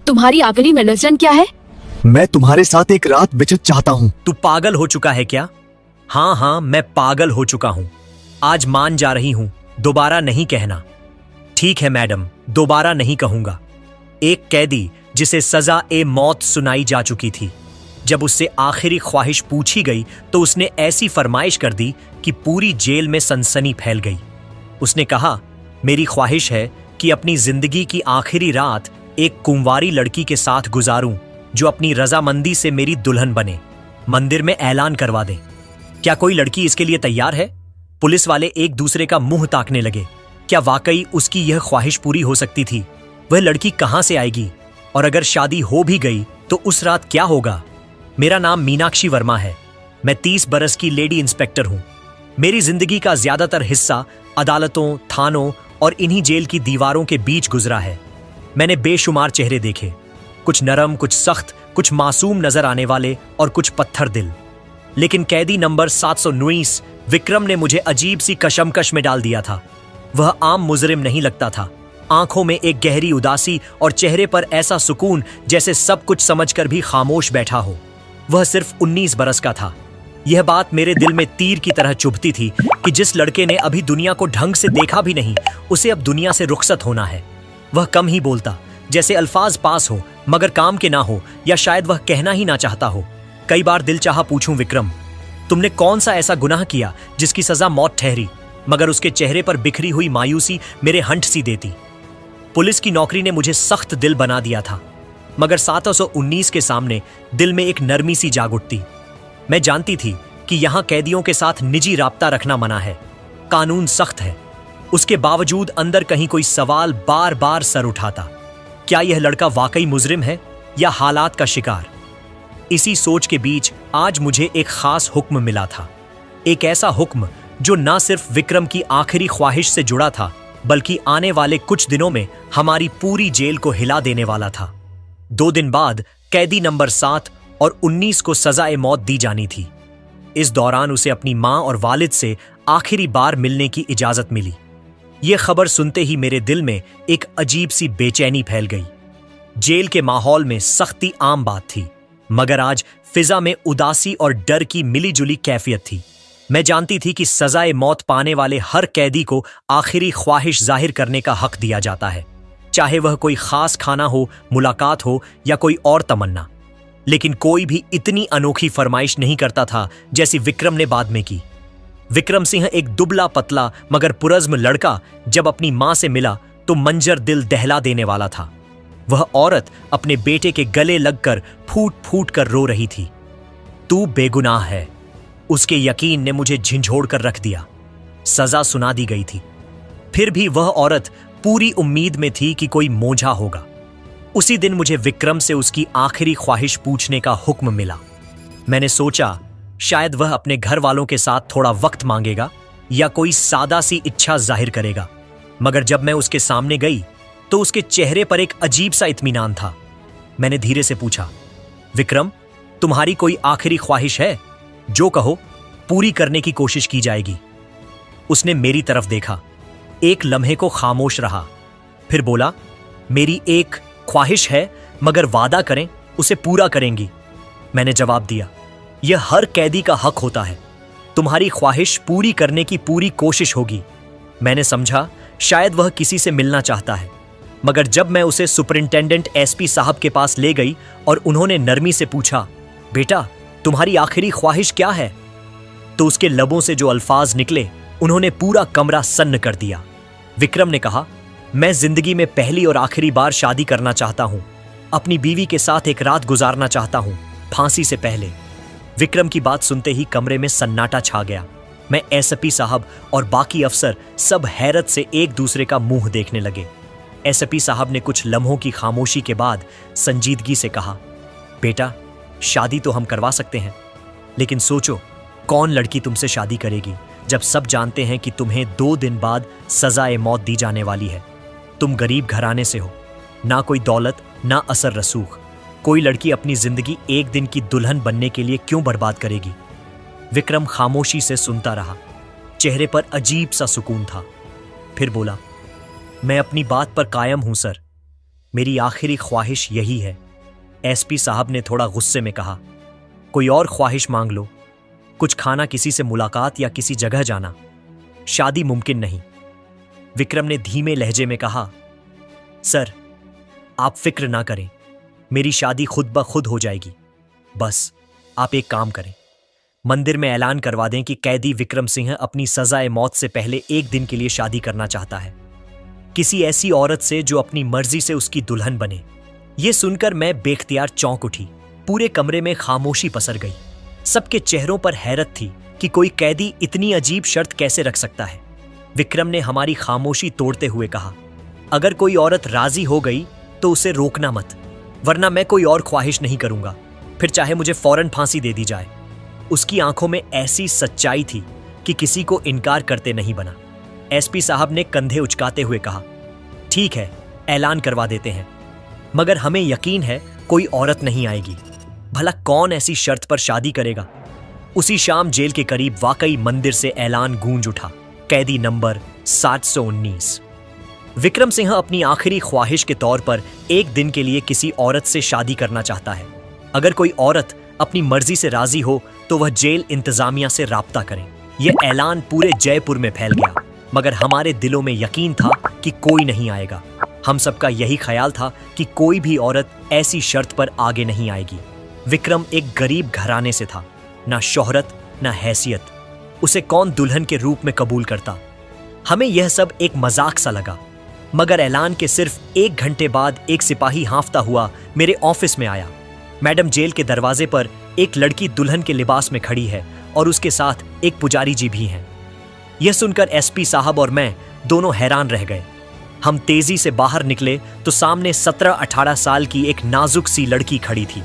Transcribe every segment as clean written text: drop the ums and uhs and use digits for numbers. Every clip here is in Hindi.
तुम्हारी आखिरी मनोरंजन क्या है? मैं तुम्हारे साथ एक रात बिचत चाहता हूँ। तू पागल हो चुका है क्या? हाँ हाँ, मैं पागल हो चुका हूँ। आज मान जा रही हूँ, दोबारा नहीं कहना। ठीक है मैडम, दोबारा नहीं कहूंगा। एक कैदी जिसे सजा ए मौत सुनाई जा चुकी थी, जब उससे आखिरी ख्वाहिश पूछी गई तो उसने ऐसी फरमाइश कर दी कि पूरी जेल में सनसनी फैल गई। उसने कहा, मेरी ख्वाहिश है कि अपनी जिंदगी की आखिरी रात एक कुंवारी लड़की के साथ गुजारूं जो अपनी रजामंदी से मेरी दुल्हन बने, मंदिर में ऐलान करवा दे। क्या कोई लड़की इसके लिए तैयार है? पुलिस वाले एक दूसरे का मुंह ताकने लगे। क्या वाकई उसकी यह ख्वाहिश पूरी हो सकती थी? वह लड़की कहां से आएगी? और अगर शादी हो भी गई तो उस रात क्या होगा? मेरा नाम मीनाक्षी वर्मा है। मैं 30 बरस की लेडी इंस्पेक्टर हूं। मेरी जिंदगी का ज्यादातर हिस्सा अदालतों, थानों और इन्हीं जेल की दीवारों के बीच गुजरा है। मैंने बेशुमार चेहरे देखे, कुछ नरम, कुछ सख्त, कुछ मासूम नजर आने वाले और कुछ पत्थर दिल। लेकिन कैदी नंबर 719 विक्रम ने मुझे अजीब सी कशमकश में डाल दिया था। वह आम मुजरिम नहीं लगता था। आंखों में एक गहरी उदासी और चेहरे पर ऐसा सुकून जैसे सब कुछ समझकर भी खामोश बैठा हो। वह सिर्फ 19 बरस का था। यह बात मेरे दिल में तीर की तरह चुभती थी कि जिस लड़के ने अभी दुनिया को ढंग से देखा भी नहीं, उसे अब दुनिया से रुखसत होना है। वह कम ही बोलता, जैसे अल्फाज पास हो मगर काम के ना हो, या शायद वह कहना ही ना चाहता हो। कई बार दिल चाहा पूछूं, विक्रम, तुमने कौन सा ऐसा गुनाह किया जिसकी सजा मौत ठहरी? मगर उसके चेहरे पर बिखरी हुई मायूसी मेरे हंट सी देती। पुलिस की नौकरी ने मुझे सख्त दिल बना दिया था, मगर 719 के सामने दिल में एक नरमी सी जाग उठती। मैं जानती थी कि यहां कैदियों के साथ निजी राब्ता रखना मना है, कानून सख्त है। उसके बावजूद अंदर कहीं कोई सवाल बार बार सर उठाता। क्या यह लड़का वाकई मुजरिम है या हालात का शिकार? इसी सोच के बीच आज मुझे एक खास हुक्म मिला था। एक ऐसा हुक्म जो न सिर्फ विक्रम की आखिरी ख्वाहिश से जुड़ा था, बल्कि आने वाले कुछ दिनों में हमारी पूरी जेल को हिला देने वाला था। 2 दिन बाद कैदी नंबर 7 और 19 को सजाए मौत दी जानी थी। इस दौरान उसे अपनी मां और वालिद से आखिरी बार मिलने की इजाजत मिली। यह खबर सुनते ही मेरे दिल में एक अजीब सी बेचैनी फैल गई। जेल के माहौल में सख्ती आम बात थी, मगर आज फिजा में उदासी और डर की मिलीजुली कैफियत थी। मैं जानती थी कि सजाए मौत पाने वाले हर कैदी को आखिरी ख्वाहिश जाहिर करने का हक दिया जाता है, चाहे वह कोई खास खाना हो, मुलाकात हो या कोई और तमन्ना। लेकिन कोई भी इतनी अनोखी फरमाइश नहीं करता था जैसी विक्रम ने बाद में की। विक्रम सिंह एक दुबला पतला मगर पुरज़्म लड़का जब अपनी मां से मिला तो मंजर दिल दहला देने वाला था। वह औरत अपने बेटे के गले लगकर फूट फूट कर रो रही थी। तू बेगुनाह है, उसके यकीन ने मुझे झिंझोड़ कर रख दिया। सजा सुना दी गई थी, फिर भी वह औरत पूरी उम्मीद में थी कि कोई मोझा होगा। उसी दिन मुझे विक्रम से उसकी आखिरी ख्वाहिश पूछने का हुक्म मिला। मैंने सोचा शायद वह अपने घर वालों के साथ थोड़ा वक्त मांगेगा या कोई सादा सी इच्छा जाहिर करेगा, मगर जब मैं उसके सामने गई तो उसके चेहरे पर एक अजीब सा इत्मीनान था। मैंने धीरे से पूछा, विक्रम, तुम्हारी कोई आखिरी ख्वाहिश है? जो कहो पूरी करने की कोशिश की जाएगी। उसने मेरी तरफ देखा, एक लम्हे को खामोश रहा, फिर बोला, मेरी एक ख्वाहिश है, मगर वादा करें उसे पूरा करेंगी। मैंने जवाब दिया, यह हर कैदी का हक होता है। तुम्हारी ख्वाहिश पूरी करने की पूरी कोशिश होगी। मैंने समझा शायद वह किसी से मिलना चाहता है, मगर जब मैं उसे सुपरिंटेंडेंट एसपी साहब के पास ले गई और उन्होंने नरमी से पूछा, बेटा तुम्हारी आखिरी ख्वाहिश क्या है, तो उसके लबों से जो अल्फाज निकले उन्होंने पूरा कमरा सन्न कर दिया। विक्रम ने कहा, मैं जिंदगी में पहली और आखिरी बार शादी करना चाहता हूं। अपनी बीवी के साथ एक रात गुजारना चाहता हूं, फांसी से पहले। विक्रम की बात सुनते ही कमरे में सन्नाटा छा गया। मैं एसपी साहब और बाकी अफसर सब हैरत से एक दूसरे का मुंह देखने लगे। एसपी साहब ने कुछ लम्हों की खामोशी के बाद संजीदगी से कहा, बेटा शादी तो हम करवा सकते हैं, लेकिन सोचो कौन लड़की तुमसे शादी करेगी जब सब जानते हैं कि तुम्हें 2 दिन बाद सजाए मौत दी जाने वाली है। तुम गरीब घराने से हो, ना कोई दौलत ना असर रसूख। कोई लड़की अपनी जिंदगी एक दिन की दुल्हन बनने के लिए क्यों बर्बाद करेगी? विक्रम खामोशी से सुनता रहा, चेहरे पर अजीब सा सुकून था। फिर बोला, मैं अपनी बात पर कायम हूं सर। मेरी आखिरी ख्वाहिश यही है। एसपी साहब ने थोड़ा गुस्से में कहा। कोई और ख्वाहिश मांग लो, कुछ खाना, किसी से मुलाकात या किसी जगह जाना। शादी मुमकिन नहीं। विक्रम ने धीमे लहजे में कहा, सर आप फिक्र ना करें, मेरी शादी खुद ब खुद हो जाएगी। बस आप एक काम करें, मंदिर में ऐलान करवा दें कि कैदी विक्रम सिंह अपनी सजाए मौत से पहले एक दिन के लिए शादी करना चाहता है, किसी ऐसी औरत से जो अपनी मर्जी से उसकी दुल्हन बने। यह सुनकर मैं बेख्तियार चौंक उठी। पूरे कमरे में खामोशी पसर गई। सबके चेहरों पर हैरत थी कि कोई कैदी इतनी अजीब शर्त कैसे रख सकता है। विक्रम ने हमारी खामोशी तोड़ते हुए कहा, अगर कोई औरत राजी हो गई तो उसे रोकना मत, वरना मैं कोई और ख्वाहिश नहीं करूंगा, फिर चाहे मुझे फौरन फांसी दे दी जाए। उसकी आंखों में ऐसी सच्चाई थी कि किसी को इनकार करते नहीं बना। एसपी साहब ने कंधे उचकाते हुए कहा, ठीक है, ऐलान करवा देते हैं, मगर हमें यकीन है कोई औरत नहीं आएगी। भला कौन ऐसी शर्त पर शादी करेगा। उसी शाम जेल के करीब वाकई मंदिर से ऐलान गूंज उठा, कैदी नंबर 719। विक्रम सिंह अपनी आखिरी ख्वाहिश के तौर पर एक दिन के लिए किसी औरत से शादी करना चाहता है। अगर कोई औरत अपनी मर्जी से राजी हो तो वह जेल इंतजामिया से राब्ता करें। यह ऐलान पूरे जयपुर में फैल गया, मगर हमारे दिलों में यकीन था कि कोई नहीं आएगा। हम सबका यही ख्याल था कि कोई भी औरत ऐसी शर्त पर आगे नहीं आएगी। विक्रम एक गरीब घराने से था, ना शोहरत ना हैसियत। उसे कौन दुल्हन के रूप में कबूल करता। हमें यह सब एक मजाक सा लगा, मगर ऐलान के सिर्फ 1 घंटे बाद एक सिपाही हांफता हुआ मेरे ऑफिस में आया। मैडम, जेल के दरवाजे पर एक लड़की दुल्हन के लिबास में खड़ी है और उसके साथ एक पुजारी जी भी हैं। यह सुनकर एसपी साहब और मैं दोनों हैरान रह गए। हम तेजी से बाहर निकले तो सामने 17-18 साल की एक नाजुक सी लड़की खड़ी थी।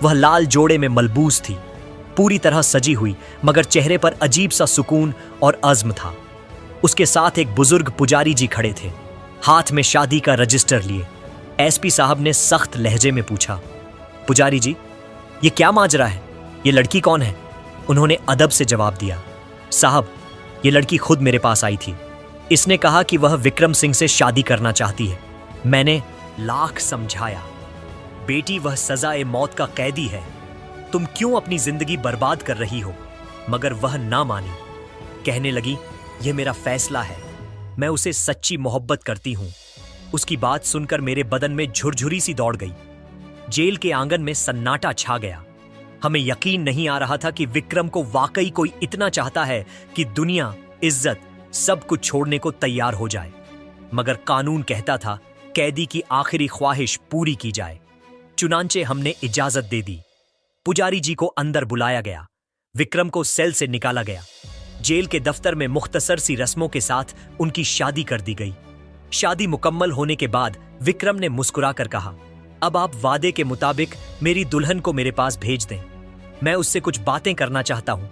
वह लाल जोड़े में मलबूस थी, पूरी तरह सजी हुई, मगर चेहरे पर अजीब सा सुकून और अज़्म था। उसके साथ एक बुजुर्ग पुजारी जी खड़े थे, हाथ में शादी का रजिस्टर लिए। एसपी साहब ने सख्त लहजे में पूछा, पुजारी जी, ये क्या माजरा है? ये लड़की कौन है? उन्होंने अदब से जवाब दिया, साहब, ये लड़की खुद मेरे पास आई थी। इसने कहा कि वह विक्रम सिंह से शादी करना चाहती है। मैंने लाख समझाया, बेटी वह सजाए मौत का कैदी है, तुम क्यों अपनी जिंदगी बर्बाद कर रही हो? मगर वह ना मानी। कहने लगी, यह मेरा फैसला है, मैं उसे सच्ची मोहब्बत करती हूं। उसकी बात सुनकर मेरे बदन में झुरझुरी सी दौड़ गई। जेल के आंगन में सन्नाटा छा गया। हमें यकीन नहीं आ रहा था कि विक्रम को वाकई कोई इतना चाहता है कि दुनिया, इज्जत, सब कुछ छोड़ने को तैयार हो जाए। मगर कानून कहता था कैदी की आखिरी ख्वाहिश पूरी की जाए। चुनांचे हमने इजाजत दे दी। पुजारी जी को अंदर बुलाया गया। विक्रम को सेल से निकाला गया। जेल के दफ्तर में मुख्तसर सी रस्मों के साथ उनकी शादी कर दी गई। शादी मुकम्मल होने के बाद विक्रम ने मुस्कुराकर कहा, अब आप वादे के मुताबिक मेरी दुल्हन को मेरे पास भेज दें। मैं उससे कुछ बातें करना चाहता हूं,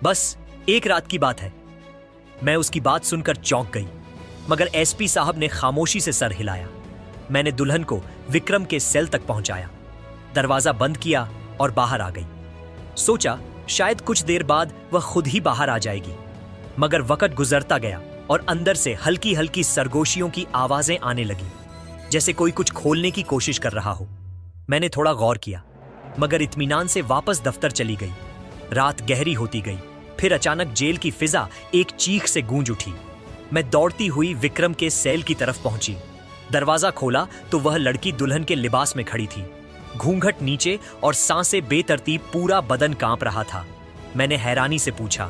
बस एक रात की बात है। मैं उसकी बात सुनकर चौंक गई, मगर एसपी साहब ने खामोशी से सर हिलाया। मैंने दुल्हन को विक्रम के सेल तक पहुंचाया, दरवाजा बंद किया और बाहर आ गई। सोचा शायद कुछ देर बाद वह खुद ही बाहर आ जाएगी, मगर वक्त गुजरता गया और अंदर से हल्की हल्की सरगोशियों की आवाजें आने लगी, जैसे कोई कुछ खोलने की कोशिश कर रहा हो। मैंने थोड़ा गौर किया, मगर इत्मीनान से वापस दफ्तर चली गई। रात गहरी होती गई। फिर अचानक जेल की फिजा एक चीख से गूंज उठी। मैं दौड़ती हुई विक्रम के सेल की तरफ पहुंची। दरवाजा खोला तो वह लड़की दुल्हन के लिबास में खड़ी थी, घूंघट नीचे और सांसें बेतरतीब, पूरा बदन कांप रहा था। मैंने हैरानी से पूछा,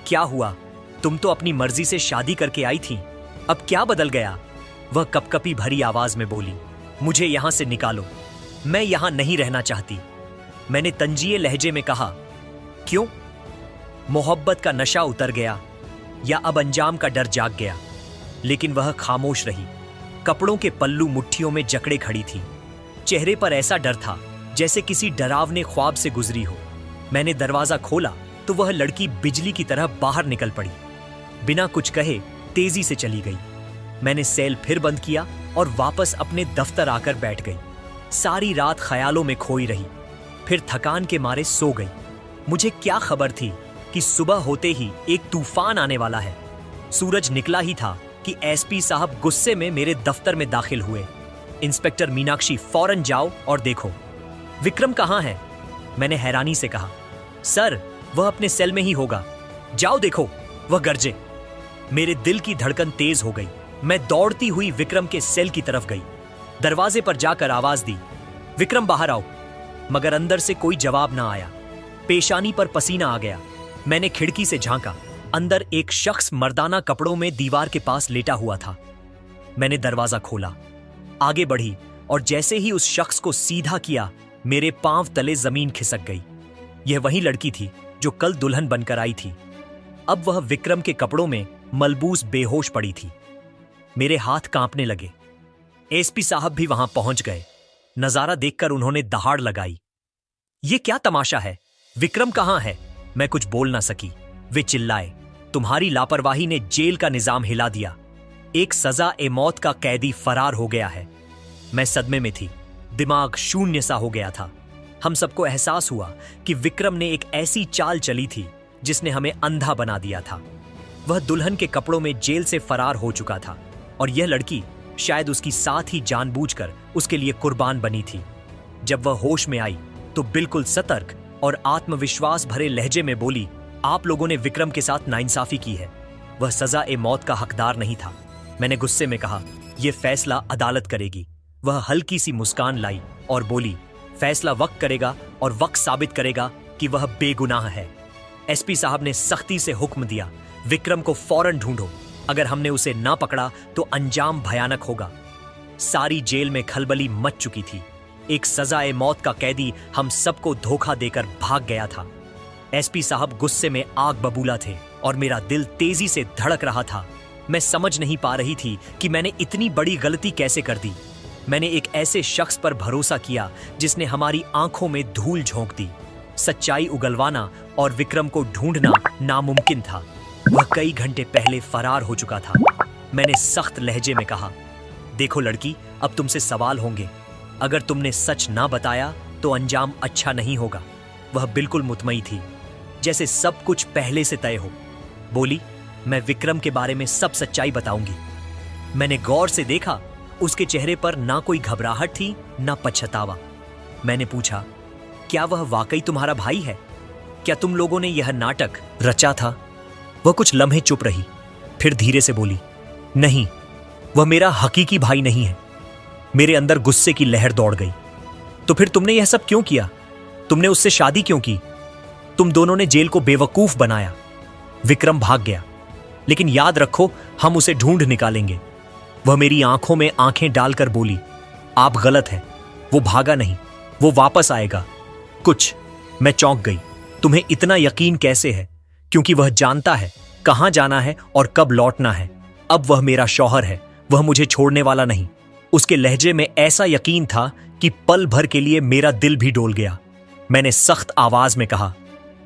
क्या हुआ? तुम तो अपनी मर्जी से शादी करके आई थी, अब क्या बदल गया? वह कपकपी भरी आवाज में बोली, मुझे यहां से निकालो, मैं यहां नहीं रहना चाहती। मैंने तंजीए लहजे में कहा, क्यों? मोहब्बत का नशा उतर गया या अब अंजाम का डर जाग गया? लेकिन वह खामोश रही। कपड़ों के पल्लू मुट्ठियों में जकड़े खड़ी थी। चेहरे पर ऐसा डर था जैसे किसी डरावने ख्वाब से गुजरी हो। मैंने दरवाजा खोला तो वह लड़की बिजली की तरह बाहर निकल पड़ी। बिना कुछ कहे तेजी से चली गई। मैंने सेल फिर बंद किया और वापस अपने दफ्तर आकर बैठ गई। सारी रात ख्यालों में खोई रही, फिर थकान के मारे सो गई। मुझे क्या खबर थी कि सुबह होते ही एक तूफान आने वाला है। सूरज निकला ही था कि एसपी साहब गुस्से में मेरे दफ्तर में दाखिल हुए। इंस्पेक्टर मीनाक्षी, फौरन जाओ और देखो विक्रम कहाँ है। मैंने हैरानी से कहा, सर वह अपने सेल में ही होगा, जाओ देखो। वह गरजे। मेरे दिल की धड़कन तेज हो गई। मैं दौड़ती हुई विक्रम के सेल की तरफ गई। दरवाजे पर जाकर आवाज दी, विक्रम बाहर आओ। मगर अंदर से कोई जवाब ना आया। पेशानी पर पसीना आ गया। मैंने खिड़की से झांका। अंदर एक शख्स मर्दाना कपड़ों में दीवार के पास लेटा हुआ था। मैंने दरवाजा खोला, आगे बढ़ी और जैसे ही उस शख्स को सीधा किया, मेरे पांव तले जमीन खिसक गई। यह वही लड़की थी जो कल दुल्हन बनकर आई थी। अब वह विक्रम के कपड़ों में मलबूस बेहोश पड़ी थी। मेरे हाथ कांपने लगे। एसपी साहब भी वहां पहुंच गए। नजारा देखकर उन्होंने दहाड़ लगाई। ये क्या तमाशा है? विक्रम कहां है? मैं कुछ बोल ना सकी। वे चिल्लाए, तुम्हारी लापरवाही ने जेल का निजाम हिला दिया। एक सजा-ए-मौत का कैदी फरार हो गया है। मैं सदमे में थी। दिमाग शून्य सा हो गया था। हम सबको एहसास हुआ कि विक्रम ने एक ऐसी चाल चली थी जिसने हमें अंधा बना दिया था। वह दुल्हन के कपड़ों में जेल से फरार हो चुका था और यह लड़की शायद उसकी साथ ही जानबूझकर उसके लिए कुर्बान बनी थी। जब वह होश में आई तो बिल्कुल सतर्क और आत्मविश्वास भरे लहजे में बोली, आप लोगों ने विक्रम के साथ नाइंसाफी की है। वह सजा-ए-मौत का हकदार नहीं था। मैंने गुस्से में कहा, यह फैसला अदालत करेगी। वह हल्की सी मुस्कान लाई और बोली, फैसला वक्त करेगा और वक्त साबित करेगा कि वह बेगुनाह है। एसपी साहब ने सख्ती से हुक्म दिया, विक्रम को फौरन ढूंढो। अगर हमने उसे ना पकड़ा तो अंजाम भयानक होगा। सारी जेल में खलबली मच चुकी थी। एक सजा-ए-मौत का कैदी हम सबको धोखा देकर भाग गया था। एसपी साहब गुस्से में आग बबूला थे और मेरा दिल तेजी से धड़क रहा था। मैं समझ नहीं पा रही थी कि मैंने इतनी बड़ी गलती कैसे कर दी। मैंने एक ऐसे शख्स पर भरोसा किया जिसने हमारी आंखों में धूल झोंक दी। सच्चाई उगलवाना और विक्रम को ढूंढना नामुमकिन था। वह कई घंटे पहले फरार हो चुका था। मैंने सख्त लहजे में कहा, देखो लड़की, अब तुमसे सवाल होंगे। अगर तुमने सच ना बताया तो अंजाम अच्छा नहीं होगा। वह बिल्कुल मुतमई थी, जैसे सब कुछ पहले से तय हो। बोली, मैं विक्रम के बारे में सब सच्चाई बताऊंगी। मैंने गौर से देखा, उसके चेहरे पर ना कोई घबराहट थी ना पछतावा। मैंने पूछा, क्या वह वाकई तुम्हारा भाई है? क्या तुम लोगों ने यह नाटक रचा था? वह कुछ लम्हे चुप रही, फिर धीरे से बोली, नहीं, वह मेरा हकीकी भाई नहीं है। मेरे अंदर गुस्से की लहर दौड़ गई। तो फिर तुमने यह सब क्यों किया? तुमने उससे शादी क्यों की? तुम दोनों ने जेल को बेवकूफ बनाया। विक्रम भाग गया, लेकिन याद रखो, हम उसे ढूंढ निकालेंगे। वह मेरी आंखों में आंखें डालकर बोली, आप गलत हैं। वो भागा नहीं, वो वापस आएगा। कुछ। मैं चौंक गई। तुम्हें इतना यकीन कैसे है? क्योंकि वह जानता है कहां जाना है और कब लौटना है। अब वह मेरा शौहर है, वह मुझे छोड़ने वाला नहीं। उसके लहजे में ऐसा यकीन था कि पल भर के लिए मेरा दिल भी डोल गया। मैंने सख्त आवाज में कहा,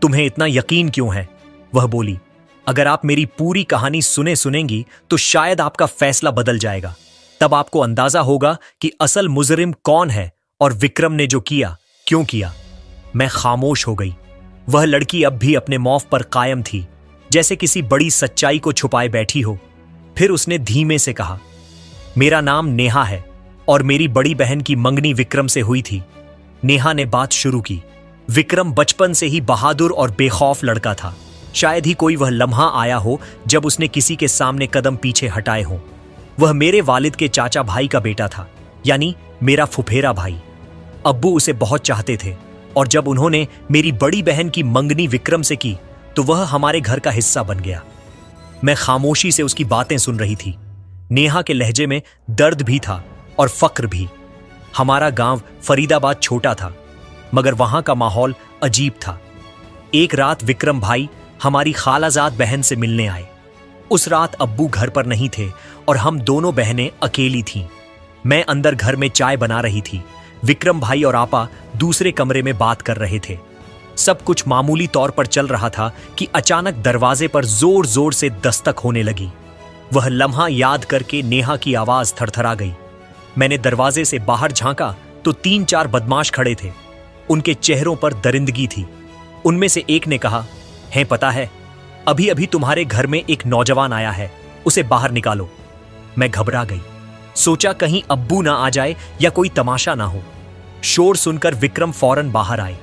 तुम्हें इतना यकीन क्यों है? वह बोली, अगर आप मेरी पूरी कहानी सुनेंगी तो शायद आपका फैसला बदल जाएगा। तब आपको अंदाजा होगा कि असल मुजरिम कौन है और विक्रम ने जो किया क्यों किया। मैं खामोश हो गई। वह लड़की अब भी अपने मौफ पर कायम थी, जैसे किसी बड़ी सच्चाई को छुपाए बैठी हो। फिर उसने धीमे से कहा, मेरा नाम नेहा है और मेरी बड़ी बहन की मंगनी विक्रम से हुई थी। नेहा ने बात शुरू की। विक्रम बचपन से ही बहादुर और बेखौफ लड़का था। शायद ही कोई वह लम्हा आया हो जब उसने किसी के सामने कदम पीछे हटाए हों। वह मेरे वालिद के चाचा भाई का बेटा था, यानी मेरा फुफेरा भाई। अब्बू उसे बहुत चाहते थे और जब उन्होंने मेरी बड़ी बहन की मंगनी विक्रम से की तो वह हमारे घर का हिस्सा बन गया। मैं खामोशी से उसकी बातें सुन रही थी। नेहा के लहजे में दर्द भी था और फक्र भी। हमारा गांव फरीदाबाद छोटा था, मगर वहां का माहौल अजीब था। एक रात विक्रम भाई हमारी खालाजाद बहन से मिलने आए। उस रात अब्बू घर पर नहीं थे और हम दोनों बहनें अकेली थीं। मैं अंदर घर में चाय बना रही थी। विक्रम भाई और आपा दूसरे कमरे में बात कर रहे थे। सब कुछ मामूली तौर पर चल रहा था कि अचानक दरवाजे पर जोर जोर से दस्तक होने लगी। वह लम्हा याद करके नेहा की आवाज थरथरा गई। मैंने दरवाजे से बाहर झांका तो 3-4 बदमाश खड़े थे। उनके चेहरों पर दरिंदगी थी। उनमें से एक ने कहा, है पता है, अभी अभी तुम्हारे घर में एक नौजवान आया है, उसे बाहर निकालो। मैं घबरा गई। सोचा कहीं अब्बू ना आ जाए या कोई तमाशा ना हो। शोर सुनकर विक्रम फौरन बाहर आए।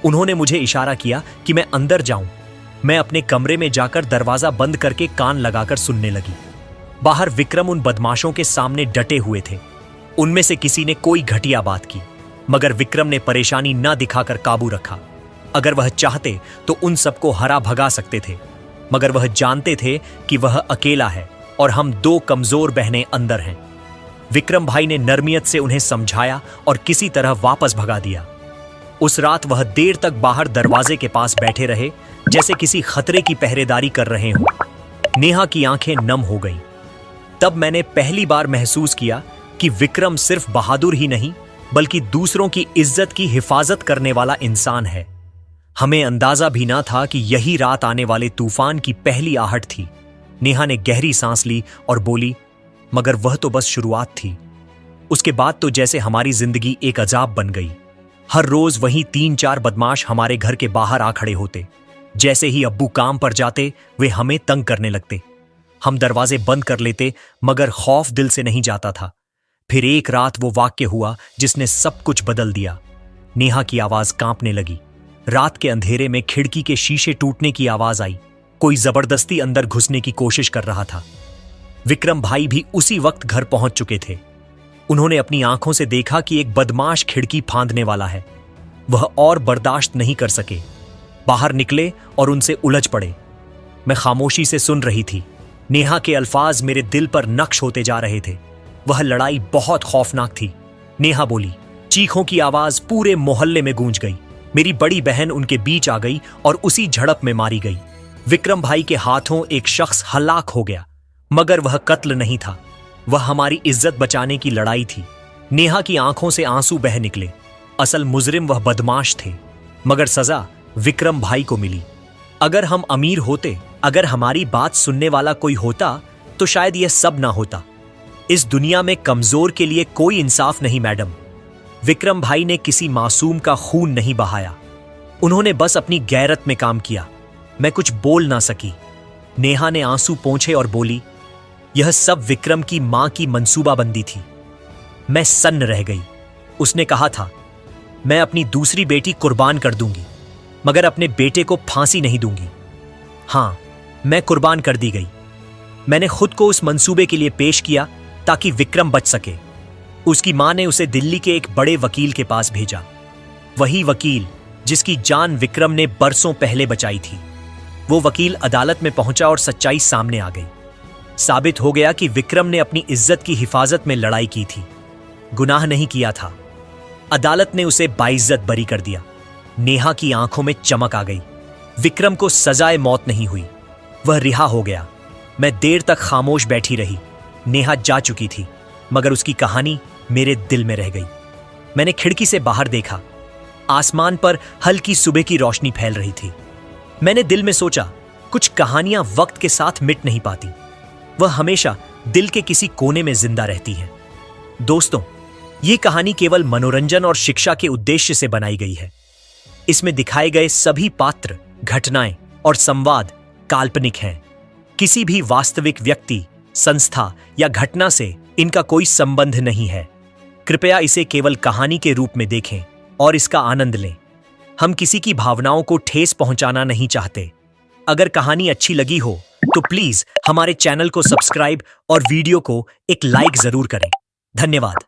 उन्होंने मुझे इशारा किया कि मैं अंदर जाऊं। मैं अपने कमरे में जाकर दरवाजा बंद करके कान लगाकर सुनने लगी। बाहर विक्रम उन बदमाशों के सामने डटे हुए थे। उनमें से किसी ने कोई घटिया बात की, मगर विक्रम ने परेशानी न दिखाकर काबू रखा। अगर वह चाहते तो उन सबको हरा भगा सकते थे, मगर वह जानते थे कि वह अकेला है और हम 2 कमजोर बहनें अंदर हैं। विक्रम भाई ने नरमियत से उन्हें समझाया और किसी तरह वापस भगा दिया। उस रात वह देर तक बाहर दरवाजे के पास बैठे रहे, जैसे किसी खतरे की पहरेदारी कर रहे हों। नेहा की आंखें नम हो गईं। तब मैंने पहली बार महसूस किया कि विक्रम सिर्फ बहादुर ही नहीं, बल्कि दूसरों की इज्जत की हिफाजत करने वाला इंसान है। हमें अंदाजा भी ना था कि यही रात आने वाले तूफान की पहली आहट थी। नेहा ने गहरी सांस ली और बोली, मगर वह तो बस शुरुआत थी। उसके बाद तो जैसे हमारी जिंदगी एक अजाब बन गई। हर रोज वही 3-4 बदमाश हमारे घर के बाहर आ खड़े होते। जैसे ही अब्बू काम पर जाते, वे हमें तंग करने लगते। हम दरवाजे बंद कर लेते, मगर खौफ दिल से नहीं जाता था। फिर एक रात वो वाक्य हुआ जिसने सब कुछ बदल दिया। नेहा की आवाज कांपने लगी। रात के अंधेरे में खिड़की के शीशे टूटने की आवाज आई। कोई जबरदस्ती अंदर घुसने की कोशिश कर रहा था। विक्रम भाई भी उसी वक्त घर पहुंच चुके थे। उन्होंने अपनी आंखों से देखा कि एक बदमाश खिड़की फांदने वाला है। वह और बर्दाश्त नहीं कर सके। बाहर निकले और उनसे उलझ पड़े। मैं खामोशी से सुन रही थी। नेहा के अल्फाज मेरे दिल पर नक्श होते जा रहे थे। वह लड़ाई बहुत खौफनाक थी। नेहा बोली। चीखों की आवाज पूरे मोहल्ले में गूंज गई। मेरी बड़ी बहन उनके बीच आ गई और उसी झड़प में मारी गई। विक्रम भाई के हाथों एक शख्स हलाक हो गया, मगर वह कत्ल नहीं था। वह हमारी इज्जत बचाने की लड़ाई थी। नेहा की आंखों से आंसू बह निकले। असल मुजरिम वह बदमाश थे, मगर सजा विक्रम भाई को मिली। अगर हम अमीर होते, अगर हमारी बात सुनने वाला कोई होता, तो शायद यह सब ना होता। इस दुनिया में कमजोर के लिए कोई इंसाफ नहीं मैडम। विक्रम भाई ने किसी मासूम का खून नहीं बहाया। उन्होंने बस अपनी गैरत में काम किया। मैं कुछ बोल ना सकी। नेहा ने आंसू पोंछे और बोली, यह सब विक्रम की मां की मंसूबाबंदी थी। मैं सन्न रह गई। उसने कहा था, मैं अपनी दूसरी बेटी कुर्बान कर दूंगी, मगर अपने बेटे को फांसी नहीं दूंगी। हां, मैं कुर्बान कर दी गई। मैंने खुद को उस मंसूबे के लिए पेश किया ताकि विक्रम बच सके। उसकी मां ने उसे दिल्ली के एक बड़े वकील के पास भेजा। वही वकील जिसकी जान विक्रम ने बरसों पहले बचाई थी। वो वकील अदालत में पहुंचा और सच्चाई सामने आ गई। साबित हो गया कि विक्रम ने अपनी इज्जत की हिफाजत में लड़ाई की थी, गुनाह नहीं किया था। अदालत ने उसे बाइज्जत बरी कर दिया। नेहा की आंखों में चमक आ गई। विक्रम को सजाए मौत नहीं हुई, वह रिहा हो गया। मैं देर तक खामोश बैठी रही। नेहा जा चुकी थी, मगर उसकी कहानी मेरे दिल में रह गई। मैंने खिड़की से बाहर देखा। आसमान पर हल्की सुबह की रोशनी फैल रही थी। मैंने दिल में सोचा, कुछ कहानियां वक्त के साथ मिट नहीं पाती, वह हमेशा दिल के किसी कोने में जिंदा रहती हैं। दोस्तों, ये कहानी केवल मनोरंजन और शिक्षा के उद्देश्य से बनाई गई है। इसमें दिखाए गए सभी पात्र, घटनाएं और संवाद काल्पनिक हैं। किसी भी वास्तविक व्यक्ति, संस्था या घटना से इनका कोई संबंध नहीं है। कृपया इसे केवल कहानी के रूप में देखें और इसका आनंद लें। हम किसी की भावनाओं को ठेस पहुंचाना नहीं चाहते। अगर कहानी अच्छी लगी हो तो प्लीज हमारे चैनल को सब्सक्राइब और वीडियो को एक लाइक जरूर करें। धन्यवाद।